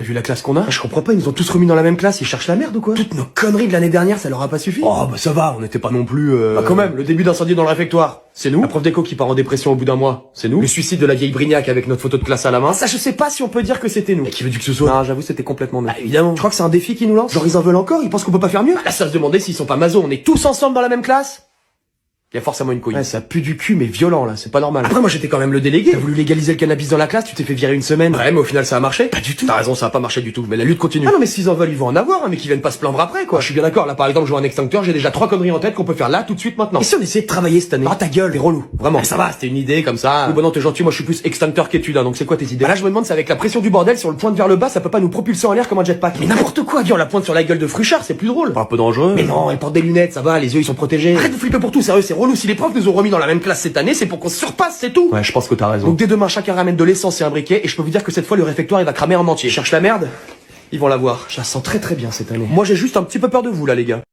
T'as vu la classe qu'on a? Je comprends pas, ils nous ont tous remis dans la même classe, ils cherchent la merde ou quoi? Toutes nos conneries de l'année dernière, ça leur a pas suffi? Oh bah ça va, on n'était pas non plus Bah quand même, le début d'incendie dans le réfectoire, c'est nous. La prof d'éco qui part en dépression au bout d'un mois, c'est nous. Le suicide de la vieille Brignac avec notre photo de classe à la main. Ça je sais pas si on peut dire que c'était nous. Et qui veut dire que ce soit? Non, j'avoue c'était complètement nous. Bah évidemment. Je crois que c'est un défi qu'ils nous lancent. Genre ils en veulent encore, ils pensent qu'on peut pas faire mieux? Là ça se demandait s'ils sont pas maso, on est tous ensemble dans la même classe. Y a forcément une couille. Ouais, ça pue du cul mais violent là, c'est pas normal. Après moi j'étais quand même le délégué. T'as voulu légaliser le cannabis dans la classe, tu t'es fait virer une semaine. Ouais mais au final ça a marché. Pas du tout. T'as raison, ça a pas marché du tout, mais la lutte continue. Ah non mais s'ils en veulent, ils vont en avoir, hein, mais qu'ils viennent pas se plaindre après quoi. Je suis bien d'accord, là par exemple je vois un extincteur, j'ai déjà 3 conneries en tête qu'on peut faire là tout de suite maintenant. Et si on essayait de travailler cette année? Ah ta gueule, T'es relou, vraiment. Mais ça va, c'était une idée comme ça. Ou bah non, t'es gentil, moi je suis plus extincteur qu'étude, hein, donc c'est quoi tes idées? Bah là je me demande si avec la pression du bordel, si on le pointe vers le bas, ça peut pas nous propulser en l'air comme un jetpack. Mais n'importe quoi, Viens, on la pointe sur la gueule de Fruchard, c'est plus drôle. Pas un peu dangereux. Mais non, elle porte des lunettes, ça va, les yeux ils sont protégés. Arrête de flipper pour tout, sérieux, c'est relou. Si les profs nous ont remis dans la même classe cette année, c'est pour qu'on se surpasse, c'est tout. Ouais, je pense que t'as raison. Donc dès demain, chacun ramène de l'essence et un briquet, et je peux vous dire que cette fois le réfectoire il va cramer en entier. Cherche la merde? Ils vont la voir. Je la sens très très bien cette année. Moi j'ai juste un petit peu peur de vous là les gars.